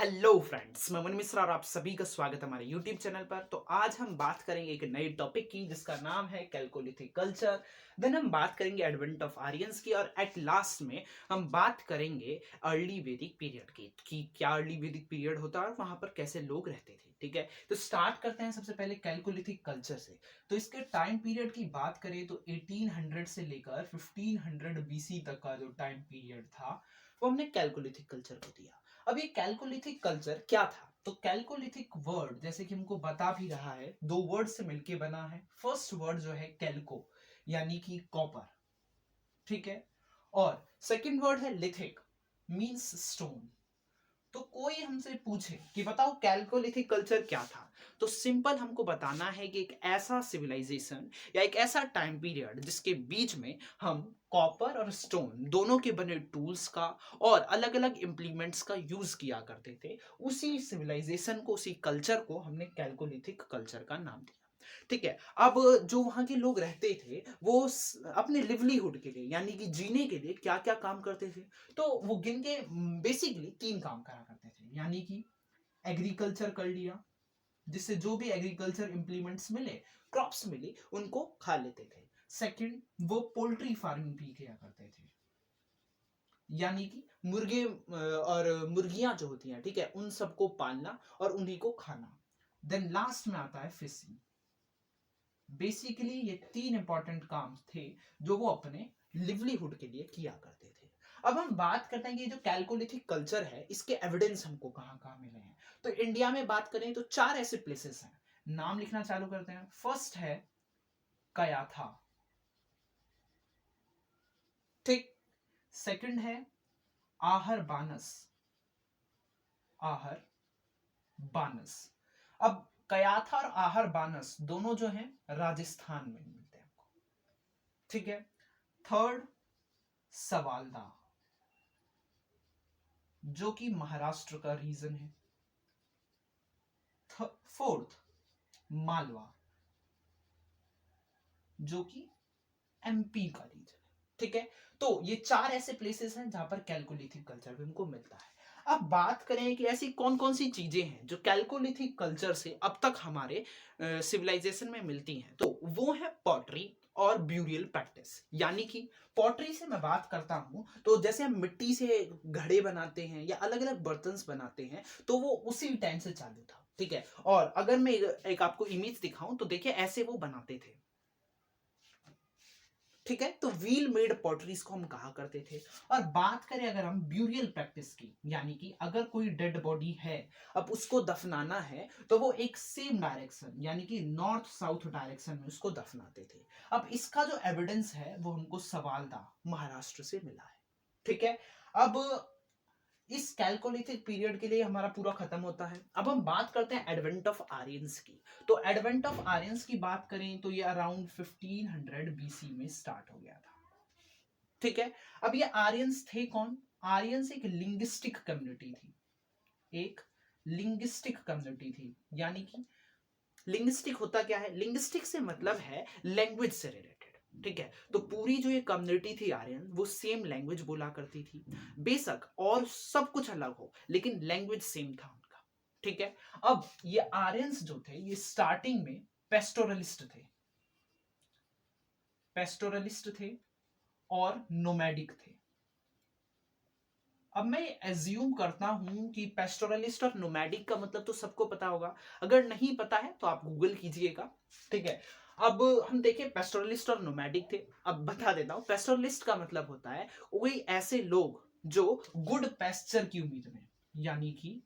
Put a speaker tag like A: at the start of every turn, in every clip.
A: Hello friends, मैं money Mishra और आप सभी का स्वागत है हमारे यूट्यूब चैनल पर। तो आज हम बात करेंगे एक नए टॉपिक की जिसका नाम है कैलकोलिथिक कल्चर। देन हम बात करेंगे एडवेंट ऑफ आर्यंस की और एट लास्ट में हम बात करेंगे अर्ली वैदिक पीरियड की कि क्या अर्ली वैदिक पीरियड होता है और वहां पर कैसे लोग रहते थे। ठीक है, तो स्टार्ट करते हैं सबसे पहले कैलकोलिथिक कल्चर से। तो इसके टाइम पीरियड की बात करें तो 1800 से लेकर 1500 बीसी तक का जो टाइम पीरियड था वो हमने कैलकोलिथिक कल्चर को दिया। अब ये कैलकोलिथिक कल्चर क्या था? तो कैलकोलिथिक वर्ड जैसे कि हमको बता भी रहा है, दो वर्ड से मिलके बना है। फर्स्ट वर्ड जो है कैल्को यानी कि कॉपर, ठीक है, और सेकंड वर्ड है लिथिक मींस स्टोन। तो कोई हमसे पूछे कि बताओ कैलकोलिथिक कल्चर क्या था, तो सिंपल हमको बताना है कि एक ऐसा सिविलाइजेशन या एक ऐसा टाइम पीरियड जिसके बीच में हम कॉपर और स्टोन दोनों के बने टूल्स का और अलग अलग इंप्लीमेंट्स का यूज किया करते थे। उसी सिविलाइजेशन को, उसी कल्चर को हमने कैलकोलिथिक कल्चर का नाम दिया। ठीक है, अब जो वहां के लोग रहते थे वो अपने लिवलीहुड के लिए यानी कि जीने के लिए क्या क्या काम करते थे, तो वो गिन के बेसिकली तीन काम करा करते थे। यानी कि एग्रीकल्चर कर लिया, जिससे जो भी एग्रीकल्चर इंप्लीमेंट्स मिले, क्रॉप्स मिली, उनको खा लेते थे। सेकंड, वो पोल्ट्री फार्मिंग भी किया करते थे, यानी कि मुर्गे और मुर्गियां जो होती हैं, ठीक है, उन सबको पालना और उन्हीं को खाना। देन लास्ट में आता है फिशिंग। बेसिकली ये तीन इंपॉर्टेंट काम थे जो वो अपने लिवलीहुड के लिए किया करते थे। अब हम बात करते हैं कि जो कैलकोलिथिक कल्चर है इसके एविडेंस हमको कहाँ कहाँ मिले हैं। तो इंडिया में बात करें तो चार ऐसे प्लेसेस हैं, नाम लिखना चालू करते हैं। फर्स्ट है कयाथा, ठीक। सेकंड है आहर बानस, आहर बानस। अब कयाथा और आहर बानस दोनों जो हैं राजस्थान में मिलते हैं, ठीक है। थर्ड सवालदा, जो कि महाराष्ट्र का रीजन है। फोर्थ मालवा, जो कि एमपी का रीजन है, ठीक है। तो ये चार ऐसे प्लेसेस हैं जहां पर कैलकोलिथिक कल्चर भी हमको मिलता है। अब बात करें कि ऐसी कौन कौन सी चीजें हैं जो कैलकोलिथिक कल्चर से अब तक हमारे सिविलाइजेशन में मिलती हैं, तो वो है पॉटरी और ब्यूरियल प्रैक्टिस। यानी कि पॉटरी से मैं बात करता हूं तो जैसे हम मिट्टी से घड़े बनाते हैं या अलग अलग बर्तन बनाते हैं, तो वो उसी टाइम से चालू था, ठीक है। और अगर मैं एक आपको इमेज दिखाऊं तो देखिए ऐसे वो बनाते थे, ठीक है। तो व्हील मेड पॉटरीज को हम कहा करते थे। और बात करें अगर हम ब्यूरियल प्रैक्टिस की, यानी कि अगर कोई डेड बॉडी है, अब उसको दफनाना है, तो वो एक सेम डायरेक्शन यानी कि नॉर्थ साउथ डायरेक्शन में उसको दफनाते थे। अब इसका जो एविडेंस है वो हमको सवालदा महाराष्ट्र से मिला है, ठीक है। अब इस कैलकोलिथिक पीरियड के लिए हमारा पूरा खत्म होता है। अब हम बात करते हैं एडवेंट ऑफ आर्यंस की। तो एडवेंट ऑफ आर्यंस की बात करें तो ये अराउंड 1500 बीसी में स्टार्ट हो गया था, ठीक है। अब ये आर्यंस थे कौन? आर्यंस एक लिंग्विस्टिक कम्युनिटी थी, एक लिंग्विस्टिक कम्युनिटी थी। यानी कि लिंग्विस्टिक होता क्या है? लिंग्विस्टिक से मतलब है लैंग्वेज से रिलेटेड, ठीक है। तो पूरी जो ये कम्युनिटी थी आर्यन, वो सेम लैंग्वेज बोला करती थी। बेशक और सब कुछ अलग हो लेकिन लैंग्वेज सेम था उनका, ठीक है। अब ये आर्यंस जो थे ये स्टार्टिंग में पेस्टोरलिस्ट थे, पेस्टोरलिस्ट थे और नोमैडिक थे। अब मैं एज्यूम करता हूं कि पेस्टोरलिस्ट और नोमैडिक का मतलब तो सबको पता होगा, अगर नहीं पता है तो आप गूगल कीजिएगा, ठीक है। अब हम देखें पेस्टोरलिस्ट और नोमैडिक थे। अब बता देता हूं, पेस्टोरलिस्ट का मतलब होता है वही ऐसे लोग जो गुड पेस्चर की उम्मीद में, यानी कि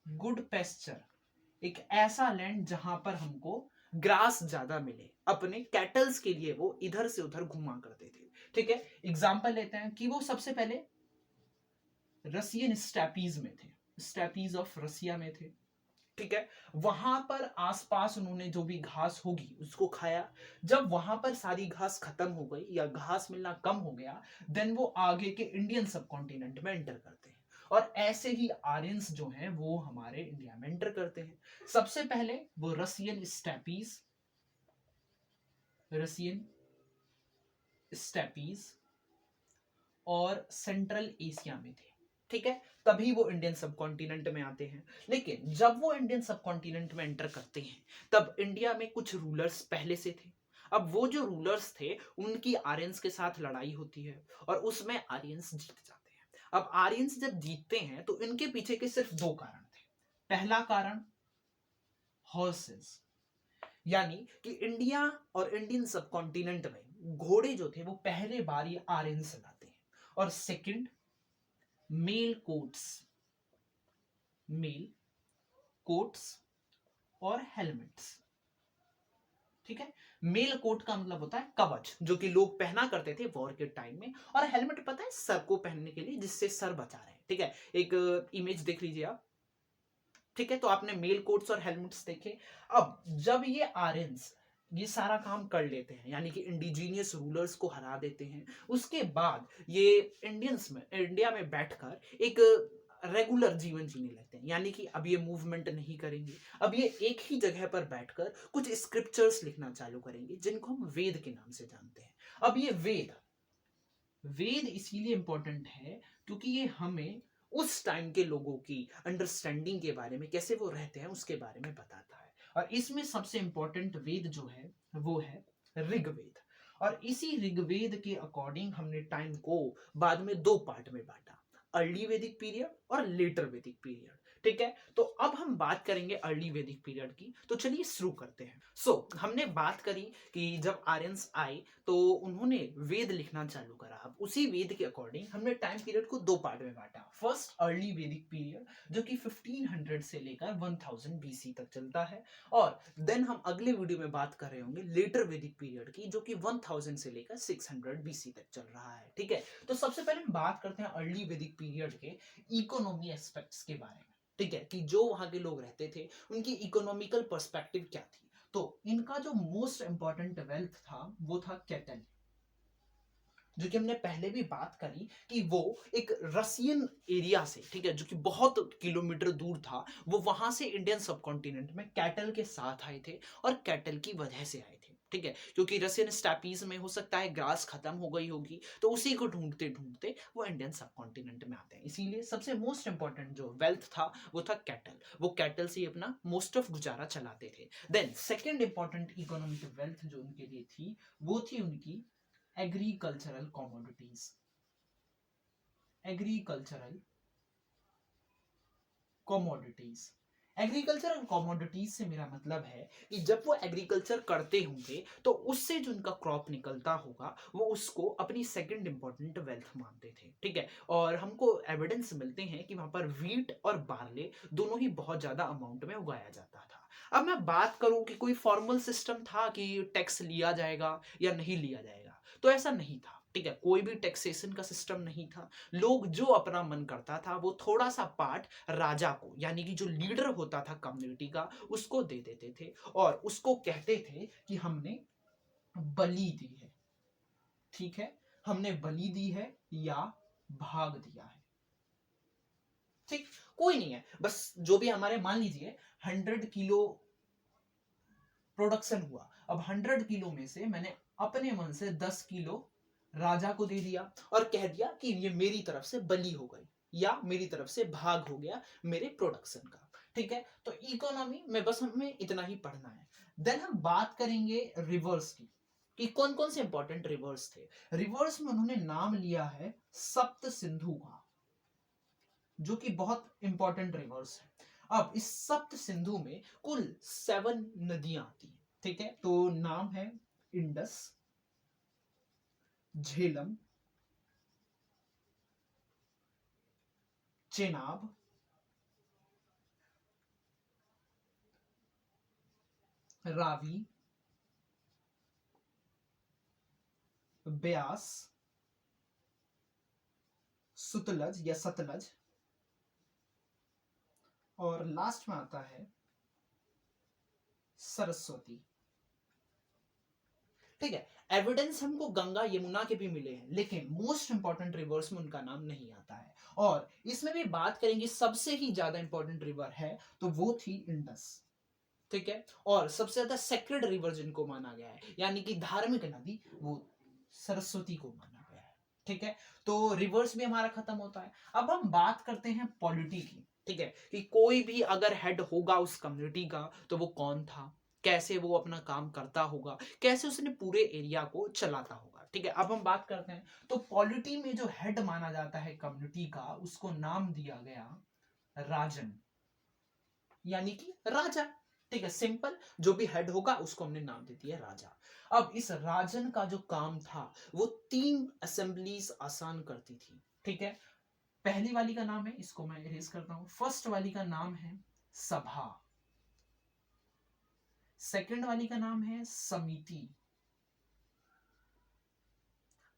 A: गुड पेस्चर, एक ऐसा लैंड जहां पर हमको ग्रास ज्यादा मिले, अपने कैटल्स के लिए वो इधर से उधर घुमा करते थे, ठीक है। एग्जाम्पल लेते हैं कि वो सबसे पहले रसियन स्टेपीज में थे, स्टेपीज ऑफ रसिया में थे, ठीक है। वहां पर आसपास उन्होंने जो भी घास होगी उसको खाया। जब वहां पर सारी घास खत्म हो गई या घास मिलना कम हो गया, देन वो आगे के इंडियन सब कॉन्टिनेंट में एंटर करते हैं। और ऐसे ही आर्यंस जो हैं वो हमारे इंडिया में एंटर करते हैं। सबसे पहले वो रसियन स्टेपीज, रसियन स्टेपीज और सेंट्रल एशिया में थे, ठीक है, तभी वो इंडियन सब कॉन्टिनेंट में आते हैं। लेकिन जब वो इंडियन सब कॉन्टिनेंट में एंटर करते हैं तब इंडिया में कुछ रूलर्स पहले से थे। अब वो जो रूलर्स थे उनकी आर्यंस के साथ लड़ाई होती है और उसमें आर्यंस जीत जाते हैं। अब आर्यंस जब जीतते हैं तो इनके पीछे के सिर्फ दो कारण थे। पहला कारण हॉर्सेस, यानी कि इंडिया और इंडियन सब कॉन्टिनेंट में घोड़े जो थे वो पहले बार ये आर्यंस लाते हैं। और second mail coats, mail coats और हेलमेट्स। ठीक है, मेल कोट का मतलब होता है कवच जो कि लोग पहना करते थे वॉर के टाइम में, और हेलमेट पता है सर को पहनने के लिए जिससे सर बचा रहे। ठीक है, एक इमेज देख लीजिए आप। ठीक है, तो आपने मेल कोट्स और हेलमेट्स देखे। अब जब ये आर्यंस ये सारा काम कर लेते हैं, यानी कि इंडिजीनियस रूलर्स को हरा देते हैं, उसके बाद ये इंडियंस में इंडिया में बैठकर एक रेगुलर जीवन जीने लगते हैं। यानी कि अब ये मूवमेंट नहीं करेंगे, अब ये एक ही जगह पर बैठकर कुछ स्क्रिप्चर्स लिखना चालू करेंगे जिनको हम वेद के नाम से जानते हैं। अब ये वेद वेद इसीलिए इंपॉर्टेंट है क्योंकि ये हमें उस टाइम के लोगों की अंडरस्टैंडिंग के बारे में, कैसे वो रहते हैं उसके बारे में बताता है। और इसमें सबसे इंपॉर्टेंट वेद जो है वो है ऋग्वेद। और इसी ऋग्वेद के अकॉर्डिंग हमने टाइम को बाद में दो पार्ट में बांटा, अर्ली वैदिक पीरियड और लेटर वैदिक पीरियड। ठीक है, तो अब हम बात करेंगे अर्ली वैदिक पीरियड की। तो चलिए शुरू करते हैं। हमने बात करी कि जब आर्यंस आए तो उन्होंने वेद लिखना चालू करा। अब उसी वेद के अकॉर्डिंग हमने टाइम पीरियड को दो पार्ट में बांटा। फर्स्ट अर्ली वैदिक पीरियड जो कि 1500 से लेकर 1000 बीसी तक चलता है, और देन हम अगले वीडियो में बात कर रहे होंगे लेटर वैदिक पीरियड की जो कि 1000 से लेकर 600 बीसी तक चल रहा है। ठीक है, तो सबसे पहले हम बात करते हैं अर्ली वैदिक पीरियड के इकोनॉमी एस्पेक्ट्स के बारे में। ठीक है, कि जो वहां के लोग रहते थे उनकी इकोनॉमिकल पर्सपेक्टिव क्या थी। तो इनका जो मोस्ट इंपॉर्टेंट वेल्थ था वो था कैटल, जो कि हमने पहले भी बात करी कि वो एक रसियन एरिया से, ठीक है, जो कि बहुत किलोमीटर दूर था, वो वहां से इंडियन सब कॉन्टिनेंट में कैटल के साथ आए थे और कैटल की वजह से आए थे। ठीक है, क्योंकि रसियन स्टैपीज में हो सकता है ग्रास खत्म हो गई होगी, तो उसी को ढूंढते ढूंढते वो इंडियन सब कॉन्टिनेंट में आते हैं। इसीलिए सबसे मोस्ट इंपॉर्टेंट जो वेल्थ था वो था कैटल। वो कैटल से अपना मोस्ट ऑफ गुजारा चलाते थे। Then second important economic wealth जो उनके लिए थी वो थी उनकी agricultural commodities. Agricultural commodities, agricultural commodities से मेरा मतलब है कि जब वो एग्रीकल्चर करते होंगे तो उससे जो उनका क्रॉप निकलता होगा वो उसको अपनी सेकंड इंपॉर्टेंट वेल्थ मानते थे। ठीक है, और हमको एविडेंस मिलते हैं कि वहां पर व्हीट और बार्ले दोनों ही बहुत ज्यादा अमाउंट में उगाया जाता था। अब मैं बात करूं कि कोई फॉर्मल सिस्टम था कि टैक्स लिया जाएगा या नहीं लिया जाएगा, तो ऐसा नहीं था। ठीक है, कोई भी टैक्सेशन का सिस्टम नहीं था। लोग जो अपना मन करता था वो थोड़ा सा पार्ट राजा को, यानी कि जो लीडर होता था कम्युनिटी का, उसको दे देते थे और उसको कहते थे कि हमने बलि दी है। ठीक है, हमने बलि दी है या भाग दिया है। ठीक, कोई नहीं है, बस जो भी हमारे, मान लीजिए 100 किलो प्रोडक्शन हुआ, अब 100 किलो में से मैंने अपने मन से 10 किलो राजा को दे दिया और कह दिया कि ये मेरी तरफ से बलि हो गई या मेरी तरफ से भाग हो गया मेरे प्रोडक्शन का। ठीक है, तो इकोनॉमी में बस हमें इतना ही पढ़ना है। देन हम बात करेंगे रिवर्स की, कि कौन कौन से इंपॉर्टेंट रिवर्स थे। रिवर्स में उन्होंने नाम लिया है सप्त सिंधु का, जो कि बहुत इंपॉर्टेंट रिवर्स है। अब इस सप्त सिंधु में कुल 7 नदियां आती हैं। ठीक है, तो नाम है इंडस, झेलम, चेनाब, रावी, ब्यास, सुतलज या सतलज, और लास्ट में आता है सरस्वती। ठीक है, एविडेंस हमको गंगा यमुना के भी मिले हैं, लेकिन मोस्ट इंपॉर्टेंट रिवर्स में उनका नाम नहीं आता है। और इसमें भी बात करेंगे सबसे ही ज्यादा इंपॉर्टेंट रिवर है तो वो थी इंडस। ठीक है, और सबसे ज्यादा सेक्रेड रिवर जिनको माना गया है, यानी कि धार्मिक नदी, वो सरस्वती को माना गया है। ठीक है, तो रिवर्स भी हमारा खत्म होता है। अब हम बात करते हैं पॉलिटी की, ठीक है, कि कोई भी अगर हेड होगा उस कम्युनिटी का तो वो कौन था, कैसे वो अपना काम करता होगा, कैसे उसने पूरे एरिया को चलाता होगा। ठीक है, अब हम बात करते हैं, तो पॉलिटी में जो हेड माना जाता है कम्युनिटी का, उसको नाम दिया गया राजन, यानी कि राजा। ठीक है, सिंपल, जो भी हेड होगा उसको हमने नाम दे दिया राजा। अब इस राजन का जो काम था वो 3 असेंबलीज आसान करती थी। ठीक है, पहली वाली का नाम है, इसको मैं इरेज करता हूं, फर्स्ट वाली का नाम है सभा, सेकंड वाली का नाम है समिति,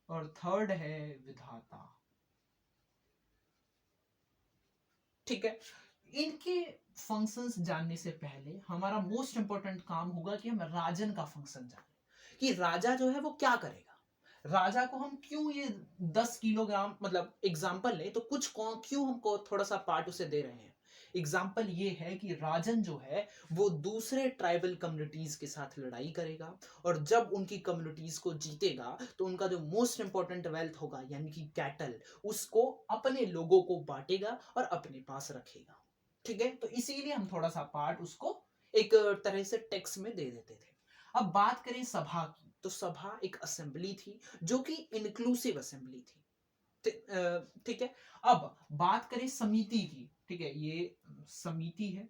A: और थर्ड है विधाता। ठीक है, इनके फंक्शंस जानने से पहले हमारा मोस्ट इंपॉर्टेंट काम होगा कि हम राजन का फंक्शन जाने, कि राजा जो है वो क्या करेगा। राजा को हम क्यों ये 10 किलोग्राम, मतलब एग्जाम्पल ले तो कुछ क्यों हमको थोड़ा सा पार्ट उसे दे रहे हैं। एग्जाम्पल ये है कि राजन जो है वो दूसरे ट्राइबल कम्युनिटीज के साथ लड़ाई करेगा, और जब उनकी कम्युनिटीज को जीतेगा तो उनका जो मोस्ट इंपॉर्टेंट वेल्थ होगा यानी कि कैटल, उसको अपने लोगों को बांटेगा और अपने पास रखेगा। ठीक है, तो इसीलिए हम थोड़ा सा पार्ट उसको एक तरह से टैक्स में दे देते थे। अब बात करें सभा की, तो सभा एक असेंबली थी जो कि इंक्लूसिव असेंबली थी। ठीक है, अब बात करें समिति की, ठीक है, ये समिति है,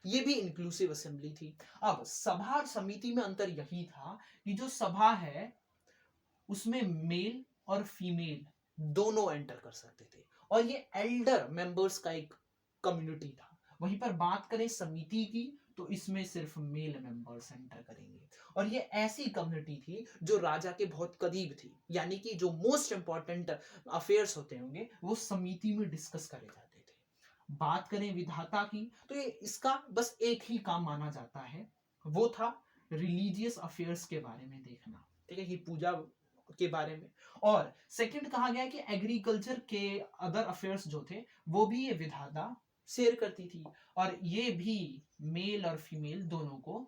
A: ये भी इंक्लूसिव असेंबली थी। अब सभा और समिति में अंतर यही था कि जो सभा है उसमें मेल और फीमेल दोनों एंटर कर सकते थे, और ये एल्डर मेंबर्स का एक कम्युनिटी था। वहीं पर बात करें समिति की, तो इसमें सिर्फ मेल मेंबर्स एंटर करेंगे, और ये ऐसी कम्युनिटी थी जो राजा के बहुत करीब थी, यानी कि जो मोस्ट इंपॉर्टेंट अफेयर्स होते होंगे वो समिति में डिस्कस करे जाते थे। बात करें विधाता की, तो ये इसका बस एक ही काम माना जाता है, वो था रिलीजियस अफेयर्स के बारे में देखना। ठीक है, कि पूजा के बारे में। और सेकंड कहा गया कि एग्रीकल्चर के अदर अफेयर्स जो थे वो भी ये विधाता शेयर करती थी, और ये भी मेल और फीमेल दोनों को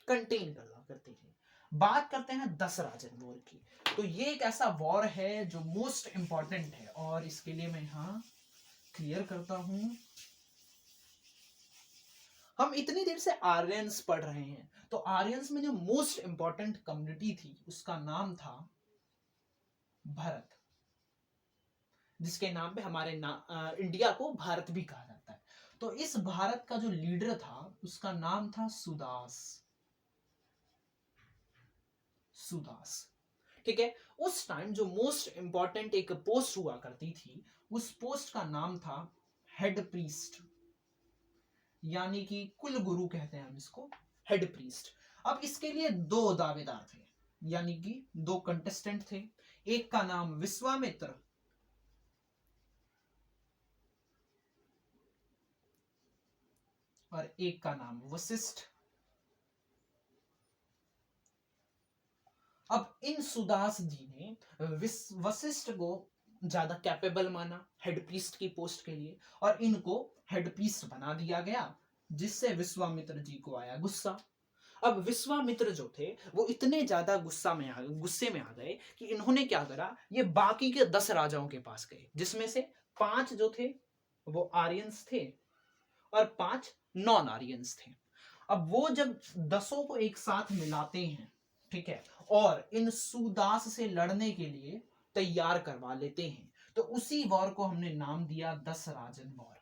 A: कंटेन करती थी। बात करते हैं 10 राजन वॉर की, तो ये एक ऐसा वॉर है जो मोस्ट इंपॉर्टेंट है, और इसके लिए मैं यहां क्लियर करता हूं। हम इतनी देर से आर्यंस पढ़ रहे हैं, तो आर्यंस में जो मोस्ट इंपॉर्टेंट कम्युनिटी थी उसका नाम था भरत, जिसके नाम पे हमारे इंडिया को भारत भी कहा जाता है। तो इस भारत का जो लीडर था उसका नाम था सुदास। सुदास, ठीक है, उस टाइम जो मोस्ट इंपॉर्टेंट एक पोस्ट हुआ करती थी, उस पोस्ट का नाम था हेड प्रीस्ट, यानी कि कुल गुरु कहते हैं हम इसको, हेड प्रीस्ट। अब इसके लिए 2 दावेदार थे, यानी कि 2 कंटेस्टेंट थे। एक का नाम विश्वामित्र और एक का नाम वशिष्ठ। अब इन सुदास जी ने वशिष्ठ को ज्यादा कैपेबल माना हेड प्रीस्ट की पोस्ट के लिए, और इनको हेड प्रीस्ट बना दिया गया, जिससे विश्वामित्र जी को आया गुस्सा। अब विश्वामित्र जो थे वो इतने ज्यादा गुस्से में आ गए कि इन्होंने क्या करा, ये बाकी के 10 राजाओं के पास गए, जिसमें से 5 जो थे वो आर्यंस थे और 5 नॉन आर्यंस थे। अब वो जब 10 को एक साथ मिलाते हैं, ठीक है, और इन सुदास से लड़ने के लिए तैयार करवा लेते हैं, तो उसी वॉर को हमने नाम दिया 10 राजन वॉर।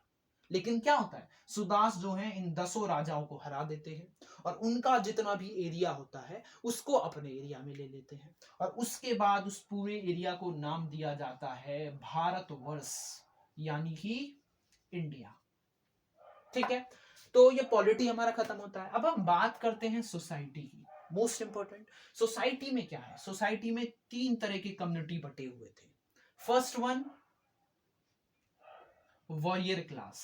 A: लेकिन क्या होता है, सुदास जो है इन 10 राजाओं को हरा देते हैं, और उनका जितना भी एरिया होता है उसको अपने एरिया में ले लेते हैं, और उसके बाद उस पूरे एरिया को नाम दिया जाता है भारतवर्ष, यानी कि इंडिया। ठीक है, तो ये पॉलिटी हमारा खत्म होता है। अब हम बात करते हैं सोसाइटी की, मोस्ट इंपॉर्टेंट। सोसाइटी में क्या है, सोसाइटी में 3 तरह के कम्युनिटी बटे हुए थे। First one warrior class,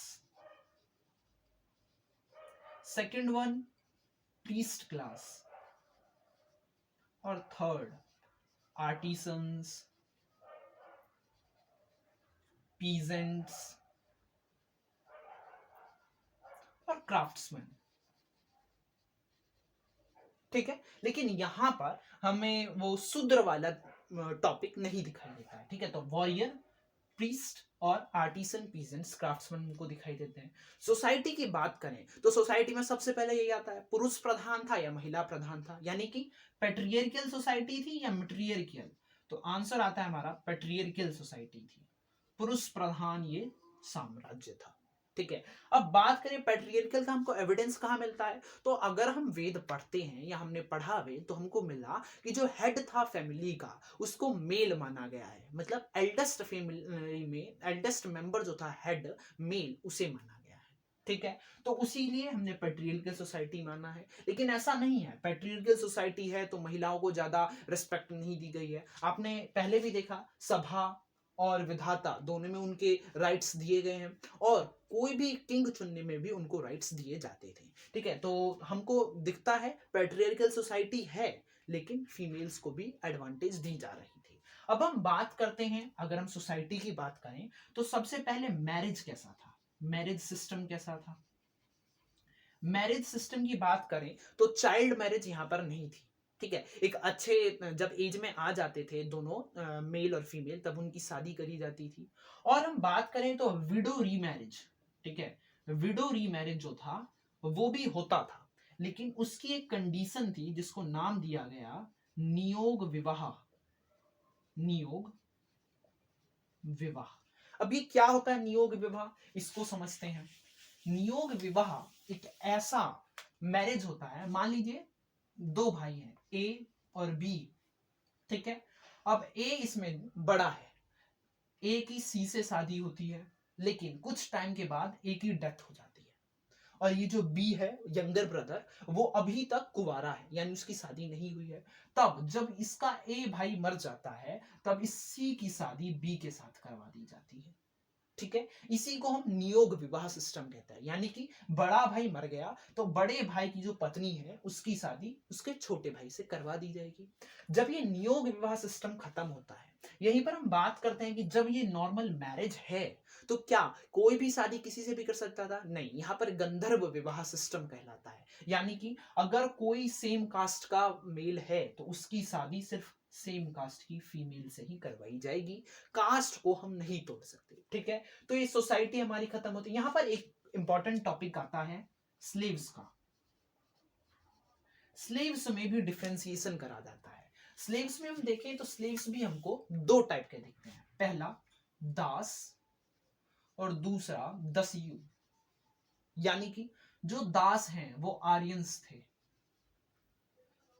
A: second one priest class, और थर्ड आर्टिसंस, पीजेंट्स और क्राफ्ट्समैन। ठीक है, लेकिन यहां पर हमें वो शूद्र वाला टॉपिक नहीं दिखाई देता है। ठीक है, तो वॉरियर, प्रीस्ट और आर्टिसन, पीजेंट्स, क्राफ्ट्समैन को दिखाई देते हैं। सोसाइटी की बात करें तो सोसाइटी में सबसे पहले यही आता है, पुरुष प्रधान था या महिला प्रधान था, यानी कि पेट्रियर्कियल सोसाइटी थी या मैट्रियर्कियल। तो आंसर आता है हमारा पेट्रियर्कियल सोसाइटी थी, पुरुष प्रधान ये साम्राज्य था। ठीक है, अब बात करें पेट्रियर्कियल का हमको एविडेंस कहाँ मिलता है, तो अगर हम वेद पढ़ते हैं या हमने पढ़ा वेद तो हमको मिला कि जो हेड था फैमिली का उसको मेल माना गया है, मतलब एल्डेस्ट फैमिली में एल्डेस्ट मेंबर जो था हेड मेल उसे माना गया है। ठीक है, तो उसीलिए हमने पेट्रियर्कियल सोसाइटी माना है। लेकिन ऐसा नहीं है, पेट्रियर्कियल सोसाइटी है तो महिलाओं को ज्यादा रिस्पेक्ट नहीं दी गई है। आपने पहले भी देखा सभा और विधाता दोनों में उनके राइट्स दिए गए हैं, और कोई भी किंग चुनने में भी उनको राइट्स दिए जाते थे। ठीक है, तो हमको दिखता है पैट्रियर्कल सोसाइटी है, लेकिन फीमेल्स को भी एडवांटेज दी जा रही थी। अब हम बात करते हैं, अगर हम सोसाइटी की बात करें तो सबसे पहले मैरिज कैसा था, मैरिज सिस्टम कैसा था। मैरिज सिस्टम की बात करें तो चाइल्ड मैरिज यहां पर नहीं थी। ठीक है, एक अच्छे जब एज में आ जाते थे दोनों मेल और फीमेल तब उनकी शादी करी जाती थी। और हम बात करें तो विडो रीमैरिज, ठीक है, विडो रीमैरिज जो था वो भी होता था, लेकिन उसकी एक कंडीशन थी जिसको नाम दिया गया नियोग विवाह। नियोग विवाह, अब ये क्या होता है नियोग विवाह, इसको समझते हैं। नियोग विवाह एक ऐसा मैरिज होता है, मान लीजिए दो भाई हैं ए और बी। ठीक है, अब ए इसमें बड़ा है, ए की सी से शादी होती है, लेकिन कुछ टाइम के बाद ए की डेथ हो जाती है, और ये जो बी है यंगर ब्रदर वो अभी तक कुंवारा है, यानी उसकी शादी नहीं हुई है। तब जब इसका ए भाई मर जाता है तब इस सी की शादी बी के साथ करवा दी जाती है। ठीक है, इसी को हम नियोग विवाह सिस्टम कहते हैं, यानी कि बड़ा भाई मर गया तो बड़े भाई की जो पत्नी है उसकी शादी उसके छोटे भाई से करवा दी जाएगी। जब ये नियोग विवाह सिस्टम खत्म होता है, यहीं पर हम बात करते हैं कि जब ये नॉर्मल मैरिज है तो क्या कोई भी शादी किसी से भी कर सकता था, नहीं, यहाँ पर गंधर्व विवाह सिस्टम कहलाता है। यानी कि अगर कोई सेम कास्ट का मेल है तो उसकी शादी सिर्फ सेम कास्ट की फीमेल से ही करवाई जाएगी, कास्ट को हम नहीं तोड़ सकते। ठीक है, तो ये सोसाइटी हमारी खत्म होती है। यहां पर एक इंपॉर्टेंट टॉपिक आता है स्लेव्स का। स्लेव्स में भी डिफरेंशिएशन करा जाता है। स्लेव्स में हम देखें तो स्लेव्स भी हमको दो टाइप के दिखते हैं, पहला दास और दूसरा दस्यु। यानी कि जो दास हैं वो आर्यंस थे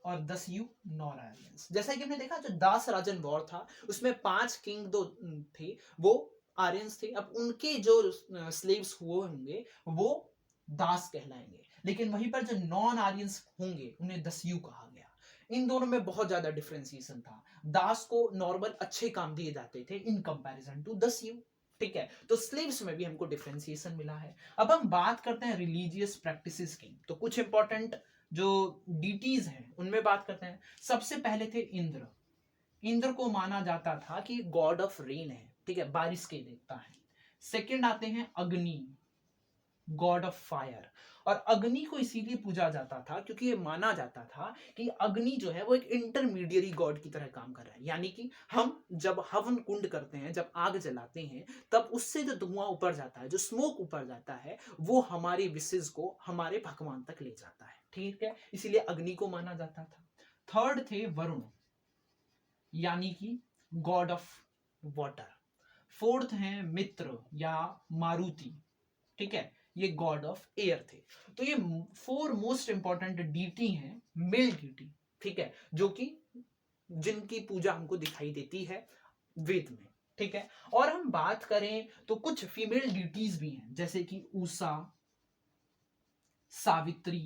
A: और दस्यु नॉन आर्यंस। जैसा कि हमने देखा जो दास राजन वॉर था उसमें 5 किंग दो थे वो आर्यंस थे, अब उनके जो स्लेव्स हुए होंगे वो दास कहलाएंगे, लेकिन वहीं पर जो नॉन आर्यंस होंगे उन्हें दस्यु कहा गया। इन दोनों में बहुत ज्यादा डिफरेंशिएशन था, दास को नॉर्मल अच्छे काम दिए जाते थे इन कंपैरिजन टू दस्यु। ठीक है, तो स्लेव्स में भी हमको डिफरेंशिएशन मिला है। अब हम बात करते हैं रिलीजियस प्रैक्टिसेस की, तो कुछ इंपॉर्टेंट जो डीटीज हैं उनमें बात करते हैं। सबसे पहले थे इंद्र। इंद्र को माना जाता था कि गॉड ऑफ रेन है, ठीक है, बारिश के देवता है। सेकंड आते हैं अग्नि, गॉड ऑफ फायर, और अग्नि को इसीलिए पूजा जाता था क्योंकि ये माना जाता था कि अग्नि जो है वो एक इंटरमीडियरी गॉड की तरह काम कर रहा है। यानी कि हम जब हवन कुंड करते हैं, जब आग जलाते हैं, तब उससे जो धुआं ऊपर जाता है, जो स्मोक ऊपर जाता है, वो हमारी विशेष को हमारे भगवान तक ले जाता है। ठीक है, इसीलिए अग्नि को माना जाता था। थर्ड थे वरुण, यानी कि गॉड ऑफ वाटर। फोर्थ हैं मित्र या मारुति, ठीक है, ये गॉड ऑफ एयर थे। तो ये 4 मोस्ट इंपॉर्टेंट डीटी हैं, मेल डीटी, ठीक है, जो कि जिनकी पूजा हमको दिखाई देती है वेद में। ठीक है, और हम बात करें तो कुछ फीमेल डीटीज भी हैं, जैसे कि उषा, सावित्री,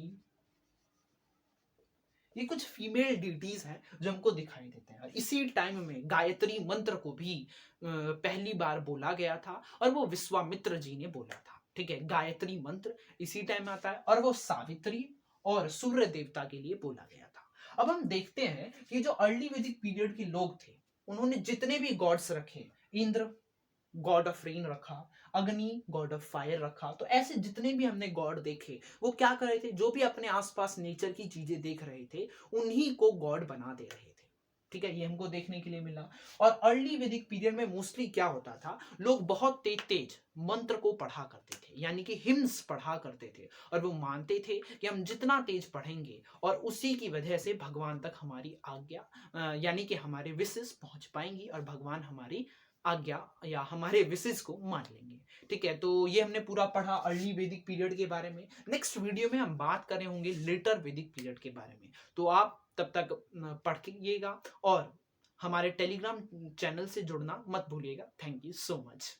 A: ये कुछ फीमेल डीटीज हैं जो हमको दिखाई देते हैं। और इसी टाइम में गायत्री मंत्र को भी पहली बार बोला गया था और वो विश्वामित्र जी ने बोला था। ठीक है, गायत्री मंत्र इसी टाइम आता है और वो सावित्री और सूर्य देवता के लिए बोला गया था। अब हम देखते हैं कि जो अर्ली वैदिक पीरियड के लोग थे उन्होंने जितने भी गॉड्स रखे, इंद्र गॉड ऑफ रेन रखा, अग्नि गॉड ऑफ फायर रखा, तो ऐसे जितने भी हमने गॉड देखे वो क्या कर रहे थे, जो भी अपने आसपास नेचर की चीजें देख रहे थे उन्हीं को गॉड बना दे रहे थे। ठीक है, ये हमको देखने के लिए मिला। और अर्ली वैदिक पीरियड में मोस्टली क्या होता था, लोग बहुत तेज तेज मंत्र को पढ़ा करते थे, यानी कि हिम्स पढ़ा करते थे, और वो मानते थे कि हम जितना तेज पढ़ेंगे और उसी की वजह से भगवान तक हमारी आज्ञा यानी कि हमारे विशेष पहुंच पाएंगी और भगवान हमारी आज्ञा या हमारे विशेष को मान लेंगे। ठीक है, तो ये हमने पूरा पढ़ा अर्ली वैदिक पीरियड के बारे में। नेक्स्ट वीडियो में हम बात कर रहे होंगे लेटर वैदिक पीरियड के बारे में। तो आप तब तक पढ़िएगा और हमारे टेलीग्राम चैनल से जुड़ना मत भूलिएगा। Thank you so much.